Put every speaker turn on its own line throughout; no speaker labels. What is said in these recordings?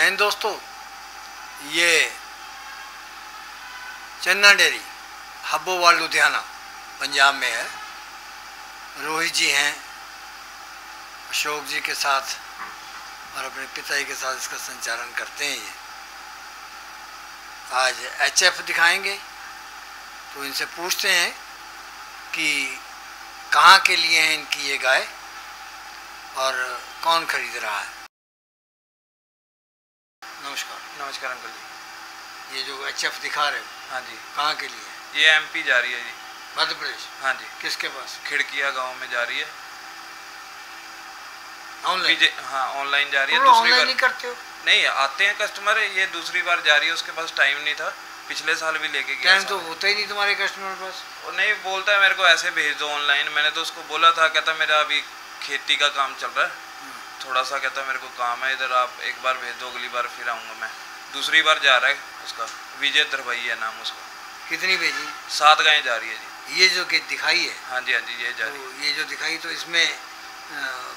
हिंद दोस्तों, ये चन्ना डेयरी हब्बोवाल लुधियाना पंजाब में है। रोहित जी हैं अशोक जी के साथ और अपने पिताजी के साथ इसका संचालन करते हैं। ये आज HF दिखाएंगे, तो इनसे पूछते हैं कि कहाँ के लिए हैं इनकी ये गाय और कौन खरीद रहा है। नमस्कार।
नमस्कार अंकल जी।
ये जो HF दिखा रहे हो,
हाँ जी,
कहाँ के लिए है?
ये MP जा रही है जी।
मध्य प्रदेश?
हाँ जी।
किसके पास?
खिड़किया गांव में जा रही है।
ऑनलाइन?
हाँ, ऑनलाइन जा रही है।
दूसरी बार नहीं करते हो?
नहीं, आते हैं कस्टमर, ये दूसरी बार जा रही है। उसके पास टाइम नहीं था, पिछले साल भी लेके गया।
टाइम तो होता ही नहीं तुम्हारे कस्टमर के पास।
वो नहीं बोलता है मेरे को ऐसे भेज दो ऑनलाइन। मैंने तो उसको बोला था, कहता मेरा अभी खेती का काम चल रहा है थोड़ा सा, कहता मेरे को काम है इधर, आप एक बार भेज दो, अगली बार फिर आऊँगा मैं। दूसरी बार जा रहा है उसका, विजय द्रभाई है नाम उसका।
कितनी भेजी?
7 गायें जा रही है जी।
ये जो कि दिखाई है?
हाँ जी, हाँ जी, ये जा रही है।
ये जो दिखाई, तो इसमें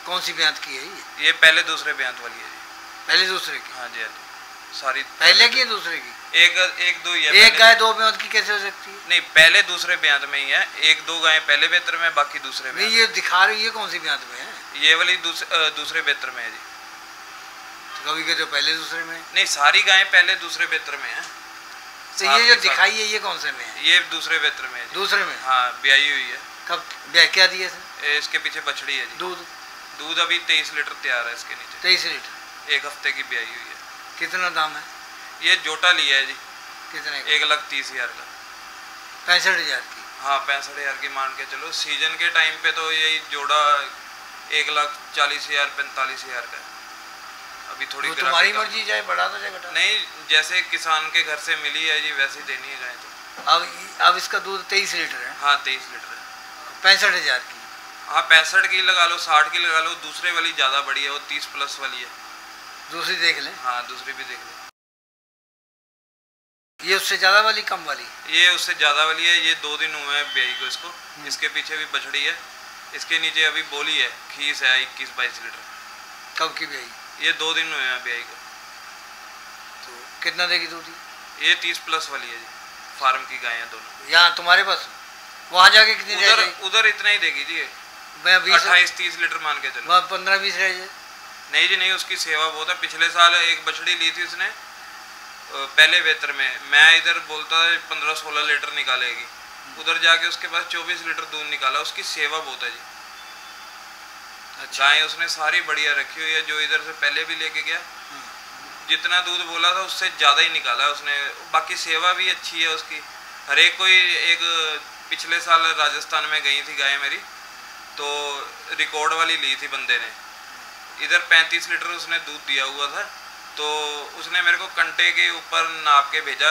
कौन सी ब्यांत की है
ये पहले दूसरे ब्यांत वाली है जी।
पहले दूसरे की?
हाँ जी, हाँ जी, सारी
पहले की है दूसरे की?
एक दो ही है।
एक गाय 2 ब्यांत की कैसे हो सकती है?
नहीं, पहले दूसरे ब्यांत में ही है। 1-2 गायें पहले बेहतर में, बाकी दूसरे में।
ये दिखा रही है, ये कौन सी ब्यांत में है?
ये वाली दूसरे बेहतर में है जी।
तो कभी कहते हो पहले दूसरे में?
नहीं, सारी गायें पहले दूसरे बेहतर में है।
तो ये जो दिखाई है ये कौन से में है?
ये दूसरे बेहतर में है जी।
दूसरे में?
हाँ, ब्याई हुई है।
कब ब्याह क्या दिया सर?
इसके पीछे बछड़ी है जी। दूध अभी 23 लीटर तैयार है इसके नीचे।
23 लीटर?
1 हफ्ते की ब्याई हुई है।
कितना दाम है?
ये जोटा लिया है जी।
कितने?
1,30,000 का।
65,000 की?
हाँ, 65,000 की मान के चलो। सीजन के टाइम पे तो यही जोड़ा 1,40,000 45,000 का है। अभी थोड़ी
तो तुम्हारी मर्जी, चाहे बढ़ा दो चाहे घटा।
नहीं, जैसे किसान के घर से मिली है जी, वैसे देनी है गाय तो।
अब इसका दूध 23 लीटर है?
हाँ, 23 लीटर है।
65,000 की?
हाँ, 65 की लगा लो, 60 की लगा लो। दूसरे वाली ज़्यादा बड़ी है, वो 30 प्लस वाली है।
दूसरी देख लें?
हाँ, दूसरी भी देख लें।
ये उससे ज़्यादा वाली, कम वाली?
ये उससे ज़्यादा वाली है। ये 2 दिन हुए हैं ब्याई को इसको। इसके पीछे भी बछड़ी है, इसके नीचे अभी बोली है, खीस है 21-22 लीटर।
कब की ब्याई?
ये 2 दिन हुए हैं ब्याई को।
तो कितना देगी दूध? ये
30 प्लस वाली है जी। फार्म की गाय है दोनों।
यहाँ तुम्हारे पास? वहाँ जाके कितनी?
उधर इतना ही देगी जी। 28-30 लीटर मान के चलो।
15-20 रह जाए?
नहीं जी, नहीं, उसकी सेवा बहुत है। पिछले साल एक बछड़ी ली थी उसने पहले बेहतर में। मैं इधर बोलता 15-16 लीटर निकालेगी, उधर जाके उसके पास 24 लीटर दूध निकाला। उसकी सेवा बहुत है जी।
अच्छा।
गाय उसने सारी बढ़िया रखी हुई है। जो इधर से पहले भी लेके गया, जितना दूध बोला था उससे ज़्यादा ही निकाला उसने। बाकी सेवा भी अच्छी है उसकी। हर एक कोई एक पिछले साल राजस्थान में गई थी गाय मेरी, तो रिकॉर्ड वाली ली थी बंदे ने। इधर 35 लीटर उसने दूध दिया हुआ था, तो उसने मेरे को कंटे के ऊपर नाप के भेजा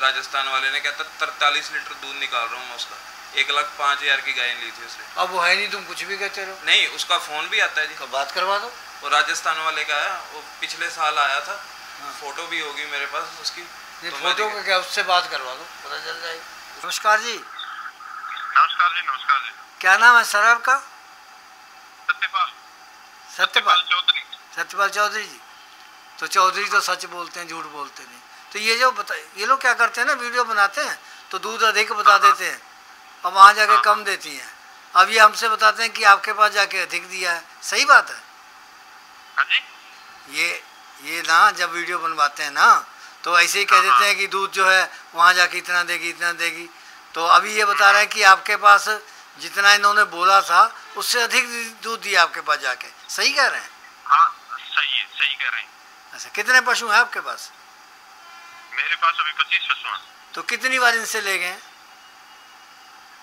राजस्थान वाले ने। कहता 43 लीटर दूध निकाल रहा हूँ मैं उसका। 1,05,000 की गाय ली थी उसने।
अब वो है नहीं, तुम कुछ भी कहते रहो।
नहीं, उसका फ़ोन भी आता है जी।
तो बात करवा दो।
वो राजस्थान वाले का है, वो पिछले साल आया था। हाँ। फोटो भी होगी मेरे पास उसकी।
तो फोटो का क्या, उससे बात करवा दो, पता चल जाएगी। नमस्कार जी।
नमस्कार जी। नमस्कार जी।
क्या नाम है सर आपका?
सत्यपाल चौधरी।
सत्यपाल चौधरी जी। तो चौधरी तो सच बोलते हैं, झूठ बोलते नहीं। तो ये जो ये लोग क्या करते हैं ना, वीडियो बनाते हैं तो दूध अधिक बता देते हैं और वहाँ जाके कम देती हैं। अब ये हमसे बताते हैं कि आपके पास जाके अधिक दिया है। सही बात है?
हाँ जी।
ये ना जब वीडियो बनवाते हैं ना, तो ऐसे ही कह देते हैं कि दूध जो है वहाँ जाके इतना देगी इतना देगी। तो अभी ये बता रहे हैं कि आपके पास जितना इन्होंने बोला था उससे अधिक दूध दिया आपके पास जाके। सही कह रहे हैं?
हाँ, सही कह रहे हैं।
अच्छा, कितने पशु हैं आपके पास?
मेरे पास अभी 25 पशु हैं।
तो कितनी बार इनसे ले गए?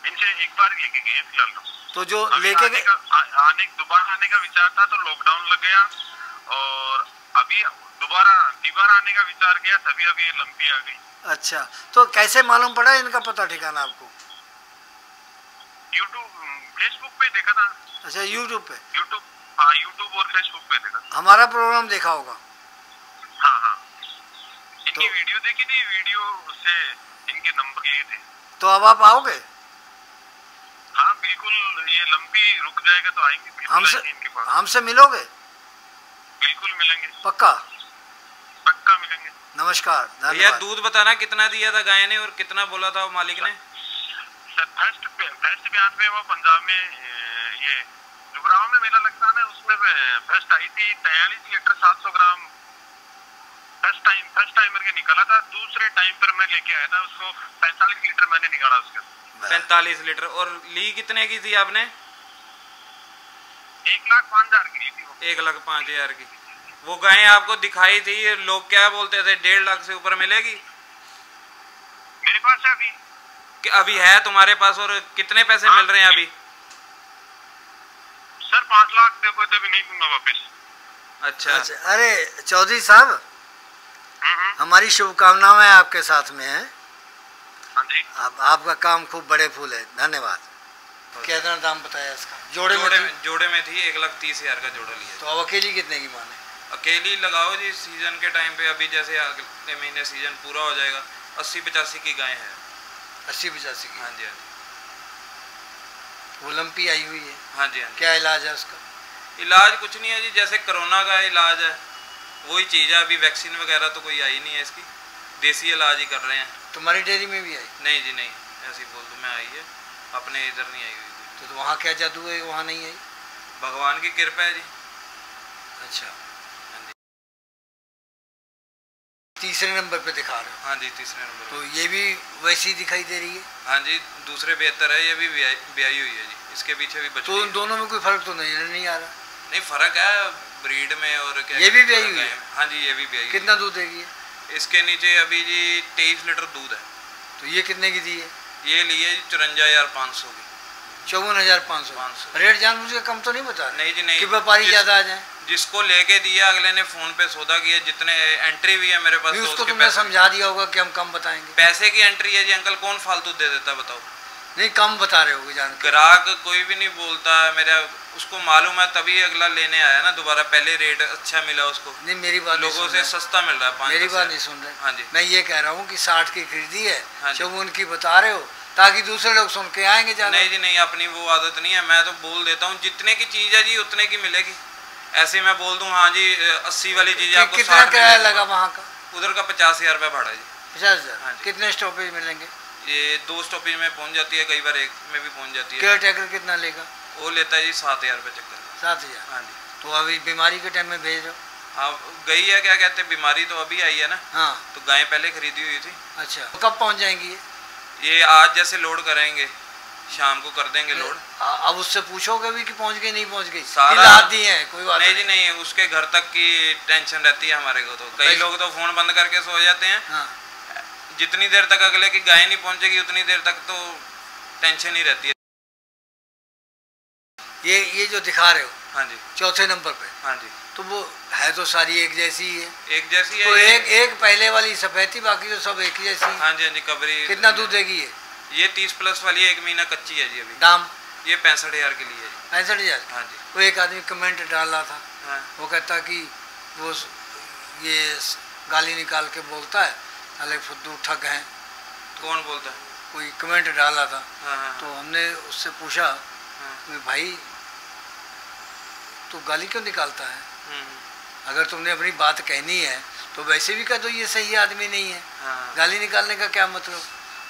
इनसे एक बार लेके गए फिलहाल।
तो जो लेके गए,
दोबारा आने का विचार था तो लॉकडाउन लग गया, और अभी दोबारा आने का विचार किया, तभी अभी लंबी आ गई।
अच्छा, तो कैसे मालूम पड़ा इनका पता ठिकाना आपको?
यूट्यूब, फेसबुक पे देखा था।
अच्छा, यूट्यूब पे?
हाँ, यूट्यूब और फेसबुक पे देखा।
हमारा प्रोग्राम देखा होगा?
हाँ। इनकी वीडियो देखी थी, वीडियो से इनके नंबर लिए थे।
तो अब आप आओगे?
हाँ बिल्कुल, ये लंबी रुक जाएगा तो आएंगे।
हमसे मिलोगे?
बिल्कुल मिलेंगे।
पक्का? नमस्कार,
भैया
धन्यवाद।
दूध बताना कितना दिया था गाय ने और कितना बोला था मालिक ने?
सर फर्स्ट ब्याह में वो पंजाब में ये जुगराव में मेला लगता है ना, उसमें फर्स्ट आई थी 43 लीटर 700 ग्राम। फर्स्ट टाइमर के निकाला था। दूसरे टाइम पर मैं लेके आया था उसको 45 लीटर मैंने निकाला उसका।
45 लीटर। और ली कितने की थी आपने?
1,05,000 की ली थी वो।
1,05,000 की। वो गाय आपको दिखाई थी, लोग क्या बोलते थे 1.5 लाख से ऊपर मिलेगी?
मेरे पास है अभी।
कि अभी है तुम्हारे पास? और कितने पैसे मिल रहे हैं अभी?
सर 5 लाख देखो तो भी नहीं दूंगा वापस।
अच्छा।
अरे चौधरी साहब, हमारी शुभकामनाएं आपके साथ में है।
हाँ जी।
आपका काम खूब बड़े फूल है। धन्यवाद। कितना दाम बताया इसका? जोड़े
में थी 1,30,000 का जोड़ा लिया।
तो अब अकेली कितने की माने?
अकेली लगाओ जी सीजन के टाइम पे। अभी जैसे अगले महीने सीजन पूरा हो जाएगा, 80-85 की गाय है।
80-85 की?
हाँ जी, हाँ जी।
वो लंपी आई हुई है?
हाँ जी, हाँ जी।
क्या इलाज है उसका?
इलाज कुछ नहीं है जी, जैसे कोरोना का इलाज है वही चीज़ है। अभी वैक्सीन वगैरह तो कोई आई नहीं है इसकी, देसी इलाज ही कर रहे हैं।
तुम्हारी डेयरी में भी आई?
नहीं जी नहीं, ऐसी बोल दूँ मैं आई है, अपने इधर नहीं आई हुई।
तो वहाँ क्या जादू है, वहाँ नहीं आई?
भगवान की कृपा है जी।
अच्छा, तीसरे नंबर पे दिखा रहे हो?
हाँ जी, तीसरे नंबर।
तो ये भी वैसी दिखाई दे रही है?
हाँ जी, दूसरे बेहतर है, ये भी ब्याई हुई है जी। इसके पीछे भी बच्चे।
तो उन दोनों में कोई फर्क तो नहीं आ रहा?
नहीं, फर्क है ब्रीड में। और क्या
ये भी ब्याई हुई है?
हाँ जी, ये भी ब्याई।
कितना दूध देगी है?
इसके नीचे अभी जी 23 लीटर दूध है।
तो ये कितने की दी है?
ये लिए 54,500 की।
54,500। रेट जानबूझ के कम तो नहीं बता रहे?
नहीं जी नहीं,
कि व्यापारी ज्यादा आ जाए।
जिसको लेके दिया अगले ने फोन पे सौदा किया, जितने एंट्री भी है मेरे पास।
उसको तुमने समझा दिया होगा कि हम कम बताएंगे?
पैसे की एंट्री है जी अंकल, कौन फालतू दे देता बताओ?
नहीं, कम बता रहे होगे जान के।
ग्राहक कोई भी नहीं बोलता है मेरा, उसको मालूम है तभी अगला लेने आया ना दोबारा। पहले रेट अच्छा मिला उसको।
नहीं, मेरी बात
लोगों से सस्ता मिल रहा है।
मेरी बात नहीं सुन रहे।
हाँ जी,
मैं ये कह रहा हूँ कि 60 की खरीदी है,
हाँ जी।
54 की बता रहे हो ताकि दूसरे लोग सुन के आएंगे ज्यादा।
नहीं जी नहीं, अपनी वो आदत नहीं है। मैं तो बोल देता हूँ जितने की चीज़ है जी उतने की मिलेगी। ऐसे मैं बोल दूँ हाँ जी 80 वाली चीज़ आपको
कितना किराया लगा वहाँ का?
उधर का 50,000 रुपये भाड़ा जी।
50,000?
हाँ जी।
कितने स्टॉपेज मिलेंगे?
ये 2 स्टॉपेज में पहुँच जाती है, कई बार एक में भी पहुँच जाती है।
केयर टेकर कितना लेगा?
वो लेता है जी 7,000 रुपये चक्कर।
7,000?
हाँ जी।
तो अभी बीमारी के टाइम में भेज रहे हो?
हाँ, गई है, क्या कहते हैं, बीमारी तो अभी आई है ना।
हाँ।
तो गाय पहले खरीदी हुई थी।
अच्छा, तो कब पहुँच जाएंगी
ये आज जैसे लोड करेंगे, शाम को कर देंगे लोड।
अब उससे पूछोगे भी कि पहुँच गई नहीं पहुँच गई?
सारा
आती है कोई बात
नहीं जी नहीं, उसके घर तक की टेंशन रहती है हमारे को। तो कई लोग तो फोन बंद करके सो जाते हैं।
हाँ।
जितनी देर तक अगले की गाय नहीं पहुंचेगी उतनी देर तक तो टेंशन ही रहती है।
ये जो दिखा रहे हो?
हाँ जी,
चौथे नंबर पे?
हाँ जी।
तो वो है तो सारी एक जैसी ही है?
एक जैसी है
तो एक पहले वाली सफेद थी, बाकी तो सब एक ही जैसी है।
हाँ जी, हाँ जी। कबरी
कितना दूध देगी ये?
ये 30 प्लस वाली 1 महीना कच्ची है जी अभी।
दाम?
ये 65,000 के लिए है जी।
65,000?
हाँ जी।
वो एक आदमी कमेंट डाल रहा था।
हाँ।
वो कहता कि वो ये गाली निकाल के बोलता है अले फुद्दू ठग हैं।
कौन बोलता है?
कोई कमेंट डाला था।
हाँ, हाँ,
तो हमने उससे पूछा कि भाई तू गाली क्यों निकालता है? अगर तुमने अपनी बात कहनी है तो वैसे भी कह दो ये सही आदमी नहीं है।
हाँ।
गाली निकालने का क्या मतलब?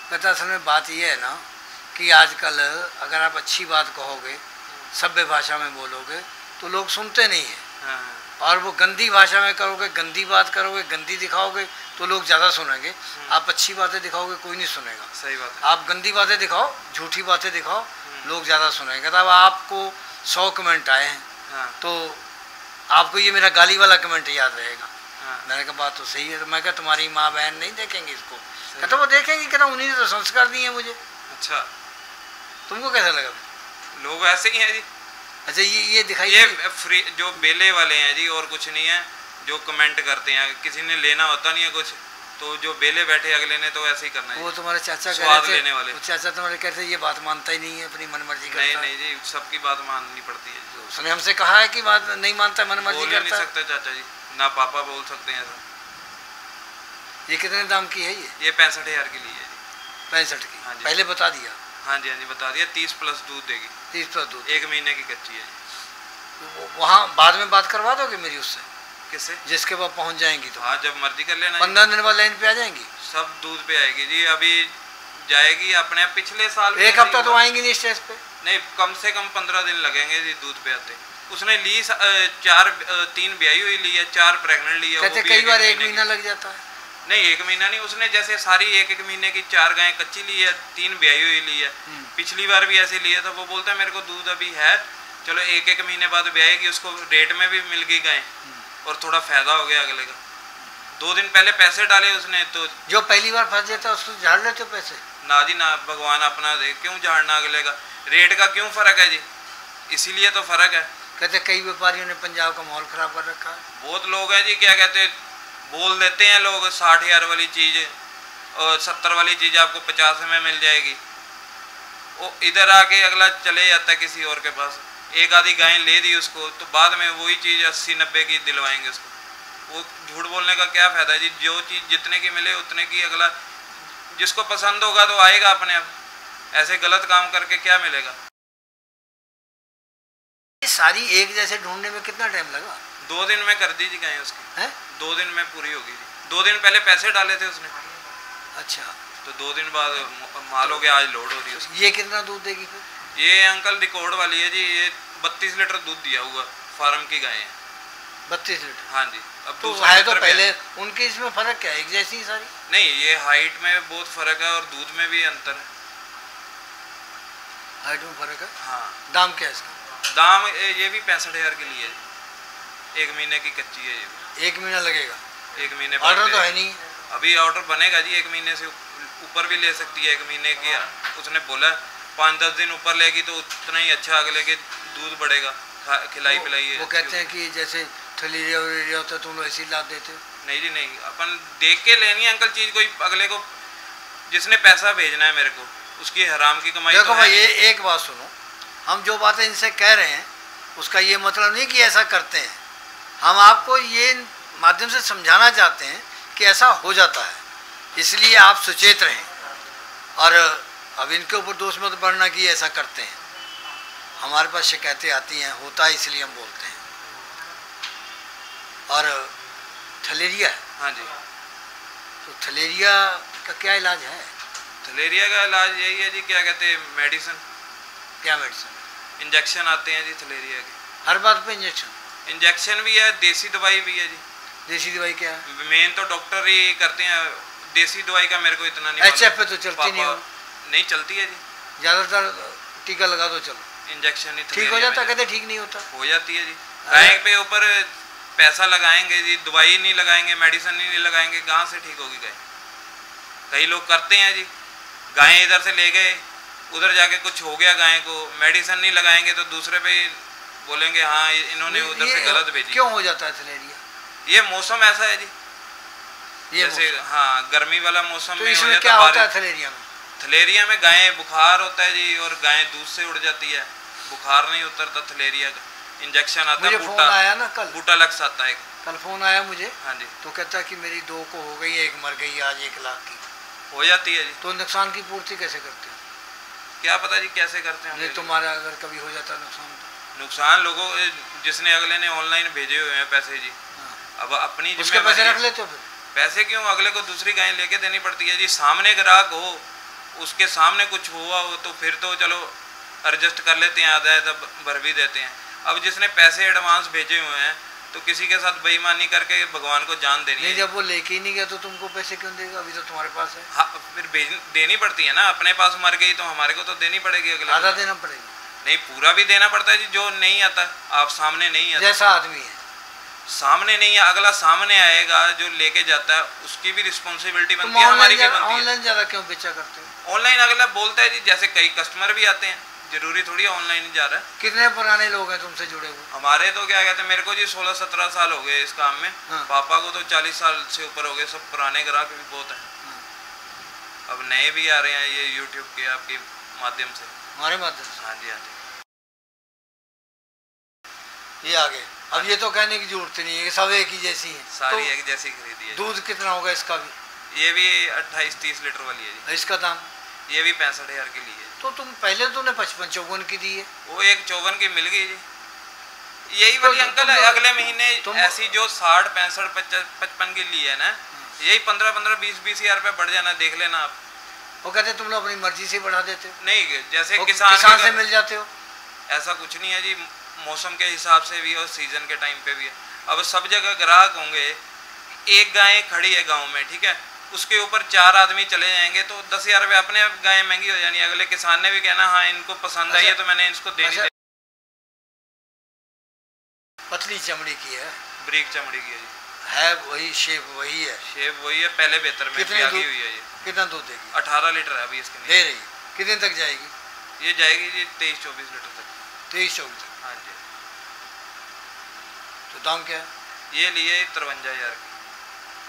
कहता असल में बात यह है ना कि आजकल अगर आप अच्छी बात कहोगे, सभ्य भाषा में बोलोगे तो लोग सुनते नहीं हैं।
हाँ।
और वो गंदी भाषा में करोगे, गंदी बात करोगे, गंदी दिखाओगे तो लोग ज़्यादा सुनेंगे। आप अच्छी बातें दिखाओगे कोई नहीं सुनेगा।
सही बात है।
आप गंदी बातें दिखाओ, झूठी बातें दिखाओ, लोग ज़्यादा सुनेंगे। तब आपको 100 कमेंट आए हैं।
हाँ।
तो आपको ये मेरा गाली वाला कमेंट याद रहेगा।
हाँ।
मैंने कहा बात तो सही है। तो मैं कहा तुम्हारी माँ बहन नहीं देखेंगे इसको? कहता वो देखेंगे। कहता उन्हीं ने तो संस्कार दिए मुझे।
अच्छा,
तुमको कैसा लगा?
लोग ऐसे ही हैं जी।
अच्छा, ये दिखाई
ये फ्री जो बेले वाले हैं जी, और कुछ नहीं है। जो कमेंट करते हैं, किसी ने लेना होता नहीं है कुछ, तो जो बेले बैठे अगले ने तो ऐसे ही करना है।
वो तुम्हारे चाचा कह
स्वाद
रहे थे,
लेने वाले।
वो चाचा तुम्हारे कहते ये बात मानता ही नहीं है, अपनी मनमर्जी करता है।
नहीं नहीं जी, सबकी बात माननी पड़ती है जी।
उसने हमसे कहा है कि बात नहीं मानता, मनमर्जी
बोल ही नहीं
करता है।
सकते चाचा जी, ना पापा बोल सकते हैं ऐसा।
ये कितने दाम की है ये?
65,000 की ली है जी।
65 की?
हाँ जी।
पहले बता दिया?
हाँ जी, हाँ जी, बता दिया। 30 प्लस दूध देगी।
30 प्लस दूध?
1 महीने की कच्ची है जी।
वहाँ बाद में बात करवा दोगे मेरी उससे?
किससे?
जिसके बाद पहुंच जाएंगी तो?
हाँ, जब मर्जी कर लेना।
15 दिन बाद लाइन पे आ जाएंगी?
सब दूध पे आएगी जी। अभी जाएगी अपने आप। पिछले साल
एक हफ्ता तो आएंगी नहीं स्टेज पे?
नहीं, कम से कम 15 दिन लगेंगे जी दूध पे आते। उसने ली 3 ब्याही हुई ली है, 4 प्रेग्नेंट ली है।
कहते कई बार 1 महीना लग जाता है।
नहीं, 1 महीना नहीं। उसने जैसे सारी 1-1 महीने की 4 गायें कच्ची ली है, 3 ब्याही हुई ली है। पिछली बार भी ऐसे लिया था। वो बोलता है मेरे को दूध अभी है, चलो 1-1 महीने बाद ब्याहेगी। उसको रेट में भी मिल गई गाय और थोड़ा फायदा हो गया अगले का। 2 दिन पहले पैसे डाले उसने तो। जो
पहली बार फंस जाता है उसको झाड़ लेते हो पैसे?
ना जी ना, भगवान अपना दे, क्यों झाड़ना अगले का? रेट का क्यों फर्क है जी? इसीलिए तो फर्क है।
कहते कई व्यापारियों ने पंजाब का माहौल खराब कर रखा है।
बहुत लोग हैं जी, क्या कहते बोल देते हैं लोग 60,000 वाली चीज़ और 70 वाली चीज़ आपको 50 में मिल जाएगी। वो इधर आके अगला चले जाता है किसी और के पास। एक आधी गाय ले दी उसको तो बाद में वही चीज़ 80-90 की दिलवाएंगे उसको। वो झूठ बोलने का क्या फ़ायदा जी? जो चीज़ जितने की मिले उतने की अगला जिसको पसंद होगा तो आएगा अपने आप। ऐसे गलत काम करके क्या मिलेगा?
सारी एक जैसे ढूंढने में कितना टाइम लगा?
2 दिन में कर दी जी गाय उसकी
है?
2 दिन में पूरी होगी जी। 2 दिन पहले पैसे डाले थे उसने।
अच्छा,
तो 2 दिन बाद माल हो गया, आज लोड हो रही है उसकी।
ये कितना दूध देगी फिर?
ये अंकल रिकॉर्ड वाली है जी। ये 32 लीटर दूध दिया हुआ फार्म की गाय है।
32 लीटर?
हाँ जी। अब
तो है तो पहले उनके इसमें फर्क क्या है? एक जैसी सारी?
नहीं, ये हाइट में बहुत फर्क है और दूध में भी अंतर है।
हाइट में फर्क है?
हाँ।
दाम क्या है इसका?
दाम ये भी 65,000 के लिए है। 1 महीने की कच्ची है ये।
1 महीना लगेगा?
1 महीने
ऑर्डर तो है नहीं?
अभी ऑर्डर बनेगा जी। 1 महीने से ऊपर भी ले सकती है। 1 महीने की उसने बोला 5-10 दिन ऊपर लेगी तो उतना ही अच्छा अगले के दूध बढ़ेगा। खिलाई पिलाई।
वो कहते हैं कि जैसे थलीरिया वलीरिया होता है तुम लोग ऐसी ला देते हो?
नहीं जी नहीं, अपन देख के लेनी है अंकल चीज़। कोई अगले को जिसने पैसा भेजना है मेरे को उसकी हराम की कमाई।
देखो भाई, ये एक बात सुनो, हम जो बातें इनसे कह रहे हैं उसका ये मतलब नहीं कि ऐसा करते हैं। हम आपको ये माध्यम से समझाना चाहते हैं कि ऐसा हो जाता है, इसलिए आप सचेत रहें। और अब इनके ऊपर दोष मत बढ़ना कि ऐसा करते हैं। हमारे पास शिकायतें आती हैं, होता है, इसलिए हम बोलते हैं। और थलेरिया?
हाँ जी।
तो थलेरिया का क्या इलाज है?
थलेरिया का इलाज यही है जी, क्या कहते हैं, मेडिसिन।
क्या मेडिसिन?
इंजेक्शन आते हैं जी थलेरिया के।
हर बात पे इंजेक्शन?
इंजेक्शन भी है, देसी दवाई भी है जी।
देसी दवाई क्या है?
मेन तो डॉक्टर ही करते हैं। देसी दवाई का मेरे को इतना नहीं।
HF पे तो चलती नहीं हो?
नहीं चलती है जी।
ज़्यादातर टीका लगा दो चलो,
इंजेक्शन ही
ठीक हो जाता। कहते ठीक नहीं होता?
हो जाती है जी। गाय पे ऊपर पैसा लगाएंगे जी, दवाई नहीं लगाएंगे, मेडिसिन नहीं लगाएंगे, कहाँ से ठीक होगी गाय? कई लोग करते हैं जी, गाय इधर से ले गए, उधर जाके कुछ हो गया गाय को, मेडिसिन नहीं लगाएंगे तो दूसरे पे बोलेंगे हाँ इन्होंने उधर से गलत भेजी।
क्यों हो जाता है थलेरिया?
ये मौसम ऐसा है जी।
ये
जैसे हाँ, गर्मी वाला मौसम
तो
में
इसमें क्या होता है थलेरिया में?
थलेरिया में गाय बुखार होता है जी, और गाय दूध से उड़ जाती है। बुखार नहीं उतरता थलेरिया का। इंजेक्शन आता है।
मुझे फोन आया ना कल,
बूटालक्स आता है।
कल फोन आया मुझे।
हाँ जी।
तो कहता है कि मेरी 2 को हो गई, 1 मर गई, आज 1 लाख की
हो जाती है जी।
तो नुकसान की पूर्ति कैसे करते हो?
क्या पता जी कैसे करते हैं।
नहीं, तुम्हारा अगर कभी हो जाता नुकसान तो?
नुकसान लोगों जिसने अगले ने ऑनलाइन भेजे हुए हैं पैसे जी। अब अपनी
उसके पैसे रख लेते हो फिर?
पैसे क्यों, अगले को दूसरी गाय लेके देनी पड़ती है जी। सामने ग्राहक हो, उसके सामने कुछ हुआ हो तो फिर तो चलो एडजस्ट कर लेते हैं, आधा है तब भर भी देते हैं। अब जिसने पैसे एडवांस भेजे हुए हैं तो किसी के साथ बेईमानी करके भगवान को जान देनी है।
जब वो लेके ही नहीं गया तो तुमको पैसे क्यों देगा? अभी तो तुम्हारे पास है।
हाँ, फिर देनी पड़ती है ना। अपने पास मर गई तो हमारे को तो देनी पड़ेगी। अगले
आधा देना पड़ेगा?
नहीं, पूरा भी देना पड़ता है जी। जो नहीं आता, आप सामने नहीं आता,
जैसा आदमी है
सामने नहीं है, अगला सामने आएगा जो लेके जाता है, उसकी भी रिस्पॉन्सिबिलिटी बनती है, हमारी भी बनती है।
ऑनलाइन ज़्यादा क्यों बेचा करते हो?
ऑनलाइन अगला बोलता है जी, जैसे कई कस्टमर भी आते हैं, जरूरी थोड़ी ऑनलाइन जा रहा है।
कितने पुराने लोग हैं तुमसे जुड़े हुए?
हमारे तो क्या कहते हैं, मेरे को जी 16-17 साल हो गए इस काम में।
हाँ।
पापा को तो 40 साल से ऊपर हो गए। सब पुराने ग्राहक भी बहुत हैं।
हाँ।
अब नए भी आ रहे हैं ये यूट्यूब के आपके माध्यम से।
हमारे माध्यम से?
हाँ जी, हाँ जी।
ये आ गए। अब ये तो कहने की जरूरत नहीं है, सब एक ही जैसी है।
सारी
तो
एक जैसी खरीदी है।
दूध कितना होगा इसका भी?
ये भी 28-30 लीटर वाली है जी।
इसका दाम?
ये भी 65,000 की ली है।
तो तुम पहले तुमने 55-54 की दी है।
वो एक 54 की मिल गई जी। यही वाली अंकल
तुम
अगले महीने ऐसी जो 60 65 55 की ली है ना, यही 15 20 हज़ार रुपये बढ़ जाना, देख लेना आप।
वो कहते तुम लोग अपनी मर्जी से बढ़ा देते हो।
नहीं, जैसे
किसान से मिल जाते हो,
ऐसा कुछ नहीं है जी, मौसम के हिसाब से भी और सीजन के टाइम पे भी है। अब सब जगह ग्राहक होंगे, एक गाय खड़ी है गांव में, ठीक है, उसके ऊपर 4 आदमी चले जाएंगे तो 10,000 रुपये अपने आप गाय महंगी हो जानी। अगले किसान ने भी कहना हाँ इनको पसंद आई है तो मैंने इसको दे दी।
पतली चमड़ी की है,
ब्रीक चमड़ी की
है वही, शेप वही है,
शेप वही है, पहले बेहतर में भी आगी हुई है। ये
कितना दूध देगी?
18 लीटर है अभी इसके
दे रही। कितने तक जाएगी?
ये जाएगी जी 23-24 लीटर तक।
23-24 तक?
हाँ जी।
तो दाम क्या है?
ये लिए 53,000 की।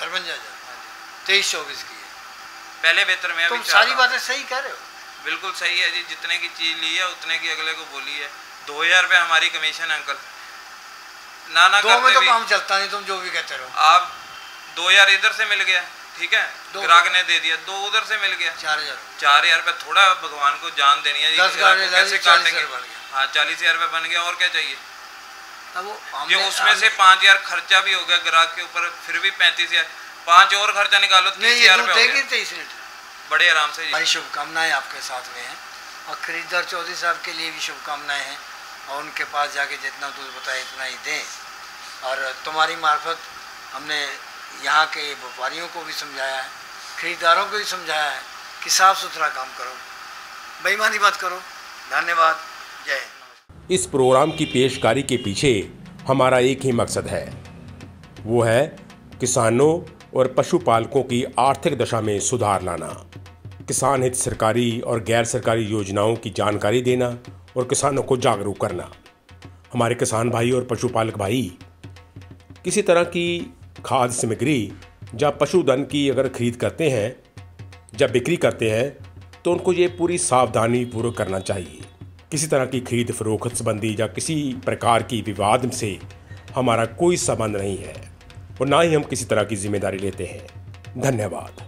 53,000?
हाँ जी।
23-24 की है।
पहले बेहतर में।
तुम सारी बातें सही कह रहे हो।
बिल्कुल सही है जी, जितने की चीज ली है उतने की अगले को बोली है। 2,000 रुपये हमारी कमीशन अंकल। ना 2
में तो काम चलता नहीं, तुम जो भी कहते रहो।
आप 2,000 इधर से मिल गया, ठीक है, ग्राहक ने दे दिया, 2 उधर से मिल गया, 4,000 रुपये। थोड़ा भगवान को जान देनी है,
10 गाड़ी
कैसे काटेंगे? हाँ 40,000 रुपये बन गया, और क्या चाहिए? जो उसमें से 5,000 खर्चा भी हो गया ग्राहक के ऊपर, फिर भी 35,000, 5 और खर्चा निकालो 30,000 रुपये। बड़े आराम से।
हमारी शुभकामनाएं आपके साथ में हैं, और खरीदार चौधरी साहब के लिए भी शुभकामनाएं हैं, और उनके पास जाके जितना दूध बताए इतना ही दें। और तुम्हारी मार्फत हमने यहाँ के व्यापारियों को भी समझाया है, खरीदारों को भी समझाया है कि साफ़ सुथरा काम करो, बेईमानी मत करो। धन्यवाद, जय हिंद।
इस प्रोग्राम की पेशकारी के पीछे हमारा एक ही मकसद है, वो है किसानों और पशुपालकों की आर्थिक दशा में सुधार लाना, किसान हित सरकारी और गैर सरकारी योजनाओं की जानकारी देना और किसानों को जागरूक करना। हमारे किसान भाई और पशुपालक भाई किसी तरह की खाद्य सामग्री या पशुधन की अगर खरीद करते हैं, जब बिक्री करते हैं, तो उनको ये पूरी सावधानी पूर्वक करना चाहिए। किसी तरह की खरीद फरोख्त संबंधी या किसी प्रकार की विवाद से हमारा कोई संबंध नहीं है, और ना ही हम किसी तरह की जिम्मेदारी लेते हैं। धन्यवाद।